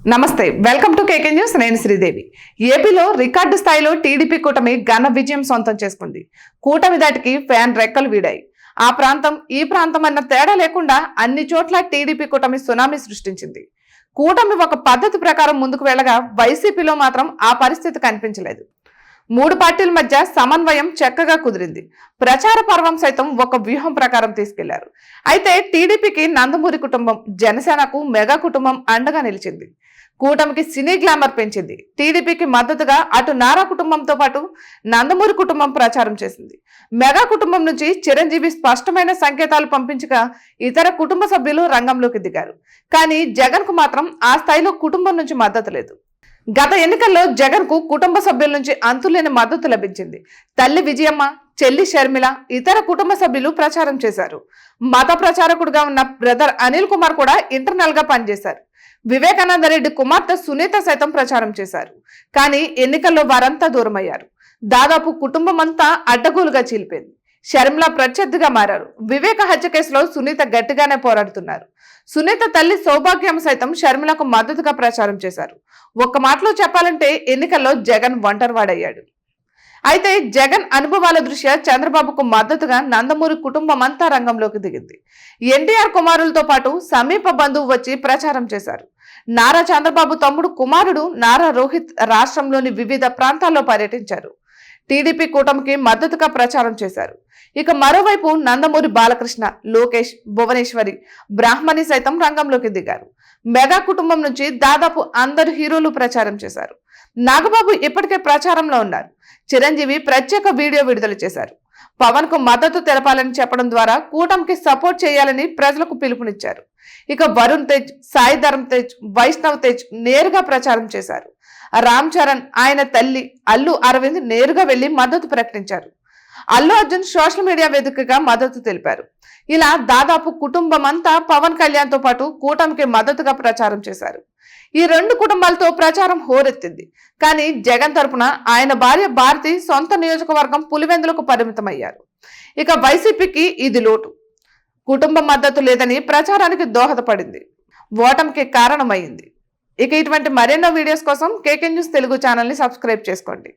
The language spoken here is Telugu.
నమస్తే వెల్కమ్ టు కేకే న్యూస్ నేను శ్రీదేవి ఏపీలో రికార్డు స్థాయిలో టీడీపీ కూటమి ఘన విజయం సొంతం చేసుకుంది కూటమి దాటికి ఫ్యాన్ రెక్కలు వీడాయి ఆ ప్రాంతం ఈ ప్రాంతం అన్న తేడా లేకుండా అన్ని చోట్ల టీడీపీ కూటమి సునామీ సృష్టించింది కూటమి ఒక పద్ధతి ప్రకారం ముందుకు వెళ్ళగా వైసీపీలో మాత్రం ఆ పరిస్థితి కనిపించలేదు మూడు పార్టీల మధ్య సమన్వయం చక్కగా కుదిరింది ప్రచార పర్వం సైతం ఒక వ్యూహం ప్రకారం తీసుకెళ్లారు అయితే టీడీపీకి నందమూరి కుటుంబం జనసేనకు మెగా కుటుంబం అండగా నిలిచింది కూటమికి సినీ గ్లామర్ పెంచింది టీడీపీకి మద్దతుగా అటు నారా కుటుంబంతో పాటు నందమూరి కుటుంబం ప్రచారం చేసింది మెగా కుటుంబం నుంచి చిరంజీవి స్పష్టమైన సంకేతాలు పంపించగా ఇతర కుటుంబ సభ్యులు రంగంలోకి దిగారు కానీ జగన్ కు మాత్రం ఆ స్థాయిలో కుటుంబం నుంచి మద్దతు లేదు గత ఎన్నికల్లో జగన్ కు కుటుంబ సభ్యుల నుంచి అంతులేని మద్దతు లభించింది తల్లి విజయమ్మ చెల్లి షర్మిల ఇతర కుటుంబ సభ్యులు ప్రచారం చేశారు మత ప్రచారకుడుగా ఉన్న బ్రదర్ అనిల్ కుమార్ కూడా ఇంటర్నల్ గా పనిచేశారు వివేకానంద రెడ్డి కుమార్తె సునీత సైతం ప్రచారం చేశారు కానీ ఎన్నికల్లో వారంతా దూరమయ్యారు దాదాపు కుటుంబం అంతా అడ్డగోలుగా చీలిపోయింది షర్మిల ప్రత్యర్థిగా మారారు వివేక హత్య కేసులో సునీత గట్టిగానే పోరాడుతున్నారు సునీత తల్లి సౌభాగ్యం సైతం షర్మిలకు మద్దతుగా ప్రచారం చేశారు ఒక్క మాటలో చెప్పాలంటే ఎన్నికల్లో జగన్ ఒంటరివాడయ్యాడు అయితే జగన్ అనుభవాల దృష్ట్యా చంద్రబాబుకు మద్దతుగా నందమూరి కుటుంబం అంతా రంగంలోకి దిగింది ఎన్టీఆర్ కుమారులతో పాటు సమీప బంధువు వచ్చి ప్రచారం చేశారు నారా చంద్రబాబు తమ్ముడు కుమారుడు నారా రోహిత్ రాష్ట్రంలోని వివిధ ప్రాంతాల్లో పర్యటించారు టీడీపీ కూటమికి మద్దతుగా ప్రచారం చేశారు ఇక మరోవైపు నందమూరి బాలకృష్ణ లోకేష్ భువనేశ్వరి బ్రాహ్మణి సైతం రంగంలోకి దిగారు మెగా కుటుంబం నుంచి దాదాపు అందరు హీరోలు ప్రచారం చేశారు నాగబాబు ఇప్పటికే ప్రచారంలో ఉన్నారు చిరంజీవి ప్రత్యేక వీడియో విడుదల చేశారు పవన్ కు మద్దతు తెలపాలని చెప్పడం ద్వారా కూటమికి సపోర్ట్ చేయాలని ప్రజలకు పిలుపునిచ్చారు ఇక వరుణ్ తేజ్ సాయి ధరమ్ తేజ్ వైష్ణవ్ తేజ్ నేరుగా ప్రచారం చేశారు రామ్ చరణ్ ఆయన తల్లి అల్లు అరవింద్ నేరుగా వెళ్లి మద్దతు ప్రకటించారు అల్లు అర్జున్ సోషల్ మీడియా వేదికగా మద్దతు తెలిపారు ఇలా దాదాపు కుటుంబం అంతా పవన్ కళ్యాణ్ తో పాటు కూటమికి మద్దతుగా ప్రచారం చేశారు ఈ రెండు కుటుంబాలతో ప్రచారం హోరెత్తింది కానీ జగన్ తరపున ఆయన భార్య భారతి సొంత నియోజకవర్గం పులివెందులకు పరిమితమయ్యారు ఇక వైసీపీకి ఇది లోటు కుటుంబ మద్దతు లేదని ప్రచారానికి దోహదపడింది ఓటమికి కారణమైంది ఇక ఇటువంటి మరెన్నో వీడియోస్ కోసం కేకే న్యూస్ తెలుగు ఛానల్ ని సబ్స్క్రైబ్ చేసుకోండి